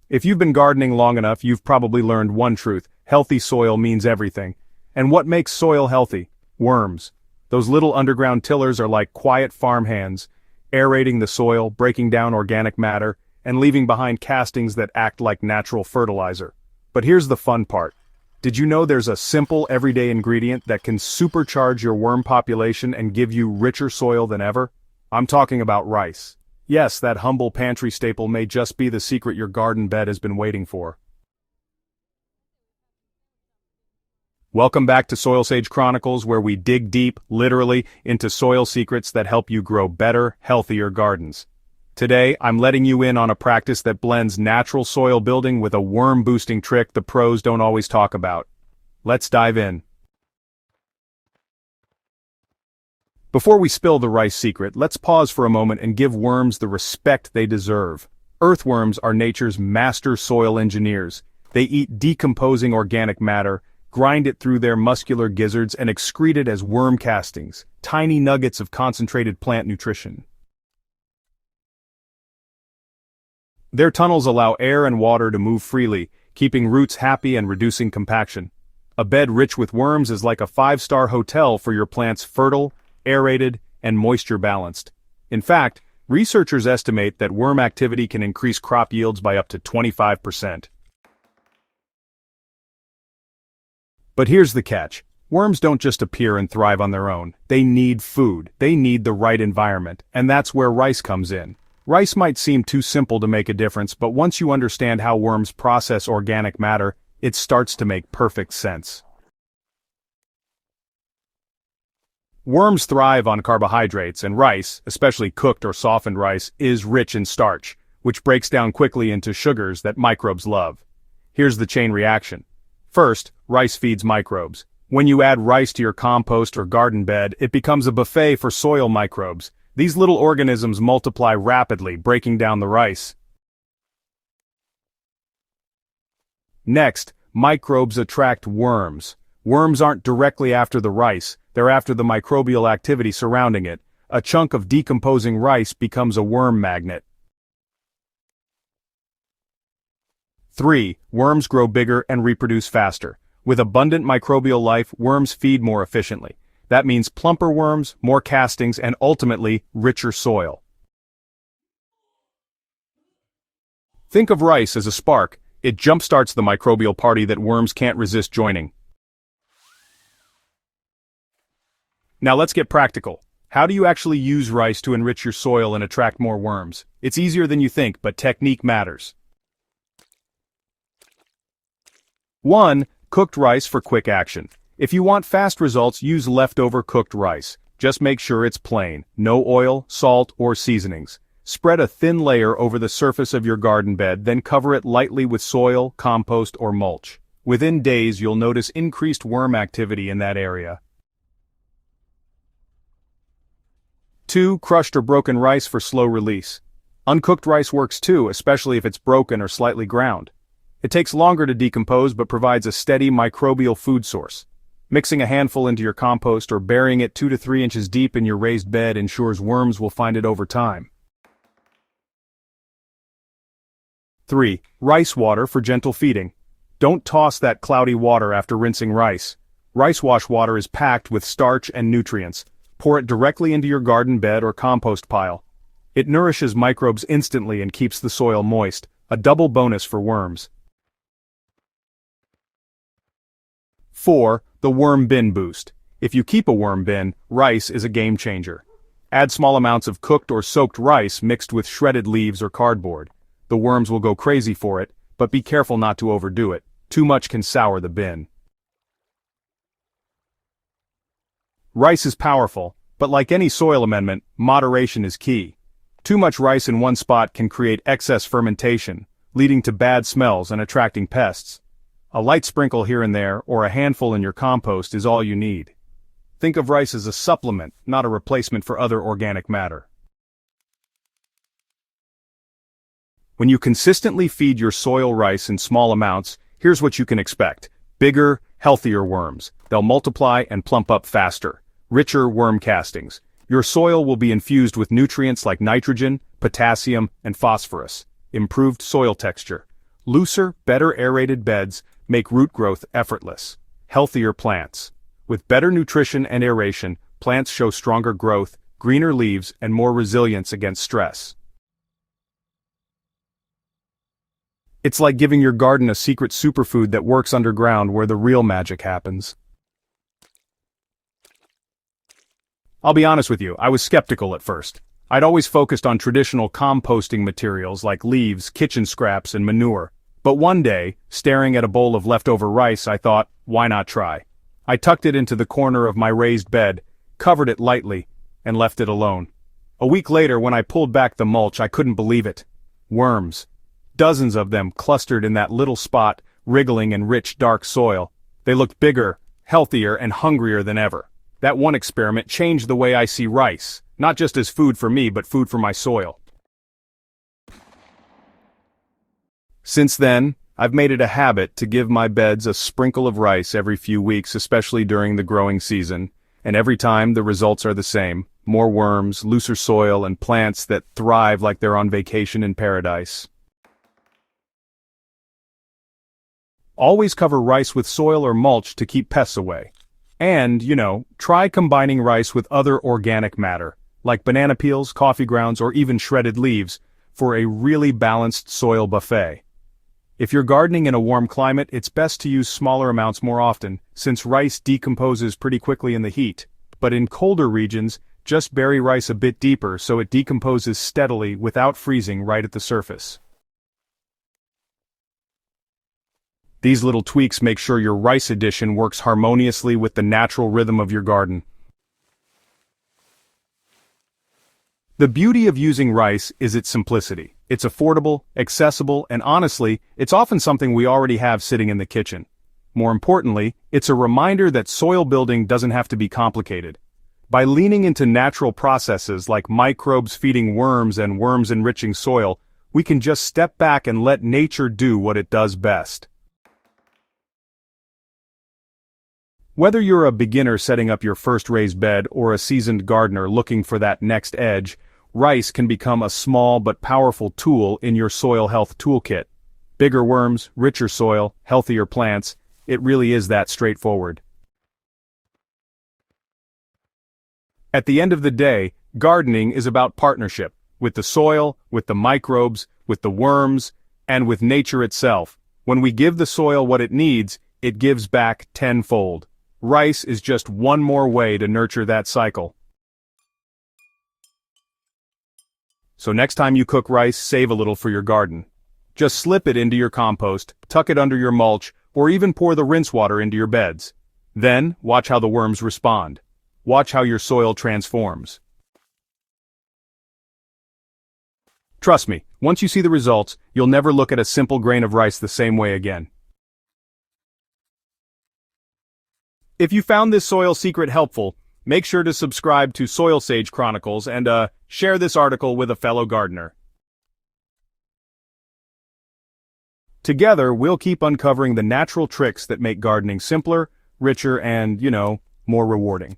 If you've been gardening long enough, you've probably learned one truth: healthy soil means everything. And what makes soil healthy? Worms. Those little underground tillers are like quiet farm hands, aerating the soil, breaking down organic matter, and leaving behind castings that act like natural fertilizer. But here's the fun part. Did you know there's a simple everyday ingredient that can supercharge your worm population and give you richer soil than ever? I'm talking about rice. Yes, that humble pantry staple may just be the secret your garden bed has been waiting for. Welcome back to Soil Sage Chronicles, where we dig deep, literally, into soil secrets that help you grow better, healthier gardens. Today, I'm letting you in on a practice that blends natural soil building with a worm-boosting trick the pros don't always talk about. Let's dive in. Before we spill the rice secret, let's pause for a moment and give worms the respect they deserve. Earthworms are nature's master soil engineers. They eat decomposing organic matter, grind it through their muscular gizzards, and excrete it as worm castings, tiny nuggets of concentrated plant nutrition. Their tunnels allow air and water to move freely, keeping roots happy and reducing compaction. A bed rich with worms is like a five-star hotel for your plants: fertile, aerated, and moisture-balanced. In fact, researchers estimate that worm activity can increase crop yields by up to 25%. But here's the catch. Worms don't just appear and thrive on their own. They need food. They need the right environment, and that's where rice comes in. Rice might seem too simple to make a difference, but once you understand how worms process organic matter, it starts to make perfect sense. Worms thrive on carbohydrates, and rice, especially cooked or softened rice, is rich in starch, which breaks down quickly into sugars that microbes love. Here's the chain reaction. First, rice feeds microbes. When you add rice to your compost or garden bed, it becomes a buffet for soil microbes. These little organisms multiply rapidly, breaking down the rice. Next, microbes attract worms. Worms aren't directly after the rice, they're after the microbial activity surrounding it. A chunk of decomposing rice becomes a worm magnet. 3. Worms grow bigger and reproduce faster. With abundant microbial life, worms feed more efficiently. That means plumper worms, more castings, and ultimately, richer soil. Think of rice as a spark. It jumpstarts the microbial party that worms can't resist joining. Now let's get practical. How do you actually use rice to enrich your soil and attract more worms? It's easier than you think, but technique matters. 1. Cooked rice for quick action. If you want fast results, use leftover cooked rice. Just make sure it's plain, no oil, salt, or seasonings. Spread a thin layer over the surface of your garden bed, then cover it lightly with soil, compost, or mulch. Within days, you'll notice increased worm activity in that area. 2. Crushed or broken rice for slow release. Uncooked rice works too, especially if it's broken or slightly ground. It takes longer to decompose but provides a steady microbial food source. Mixing a handful into your compost or burying it 2 to 3 inches deep in your raised bed ensures worms will find it over time. 3. Rice water for gentle feeding. Don't toss that cloudy water after rinsing rice. Rice wash water is packed with starch and nutrients. Pour it directly into your garden bed or compost pile. It nourishes microbes instantly and keeps the soil moist, a double bonus for worms. 4. The worm bin boost. If you keep a worm bin, rice is a game changer. Add small amounts of cooked or soaked rice mixed with shredded leaves or cardboard. The worms will go crazy for it, but be careful not to overdo it. Too much can sour the bin. Rice is powerful, but like any soil amendment, moderation is key. Too much rice in one spot can create excess fermentation, leading to bad smells and attracting pests. A light sprinkle here and there, or a handful in your compost is all you need. Think of rice as a supplement, not a replacement for other organic matter. When you consistently feed your soil rice in small amounts, here's what you can expect. Bigger, healthier worms. They'll multiply and plump up faster. Richer worm castings. Your soil will be infused with nutrients like nitrogen, potassium, and phosphorus. Improved soil texture. Looser, better aerated beds make root growth effortless. Healthier plants. With better nutrition and aeration, plants show stronger growth, greener leaves, and more resilience against stress. It's like giving your garden a secret superfood that works underground where the real magic happens. I'll be honest with you, I was skeptical at first. I'd always focused on traditional composting materials like leaves, kitchen scraps, and manure. But one day, staring at a bowl of leftover rice, I thought, why not try? I tucked it into the corner of my raised bed, covered it lightly, and left it alone. A week later, when I pulled back the mulch, I couldn't believe it. Worms. Dozens of them clustered in that little spot, wriggling in rich, dark soil. They looked bigger, healthier, and hungrier than ever. That one experiment changed the way I see rice, not just as food for me, but food for my soil. Since then, I've made it a habit to give my beds a sprinkle of rice every few weeks, especially during the growing season, and every time the results are the same: more worms, looser soil, and plants that thrive like they're on vacation in paradise. Always cover rice with soil or mulch to keep pests away. And, try combining rice with other organic matter, like banana peels, coffee grounds, or even shredded leaves, for a really balanced soil buffet. If you're gardening in a warm climate, it's best to use smaller amounts more often, since rice decomposes pretty quickly in the heat. But in colder regions, just bury rice a bit deeper so it decomposes steadily without freezing right at the surface. These little tweaks make sure your rice addition works harmoniously with the natural rhythm of your garden. The beauty of using rice is its simplicity. It's affordable, accessible, and honestly, it's often something we already have sitting in the kitchen. More importantly, it's a reminder that soil building doesn't have to be complicated. By leaning into natural processes like microbes feeding worms and worms enriching soil, we can just step back and let nature do what it does best. Whether you're a beginner setting up your first raised bed or a seasoned gardener looking for that next edge, rice can become a small but powerful tool in your soil health toolkit. Bigger worms, richer soil, healthier plants, it really is that straightforward. At the end of the day, gardening is about partnership, with the soil, with the microbes, with the worms, and with nature itself. When we give the soil what it needs, it gives back tenfold. Rice is just one more way to nurture that cycle. So next time you cook rice, save a little for your garden. Just slip it into your compost, tuck it under your mulch, or even pour the rinse water into your beds. Then, watch how the worms respond. Watch how your soil transforms. Trust me, once you see the results, you'll never look at a simple grain of rice the same way again. If you found this soil secret helpful, make sure to subscribe to Soil Sage Chronicles and share this article with a fellow gardener. Together, we'll keep uncovering the natural tricks that make gardening simpler, richer, and, more rewarding.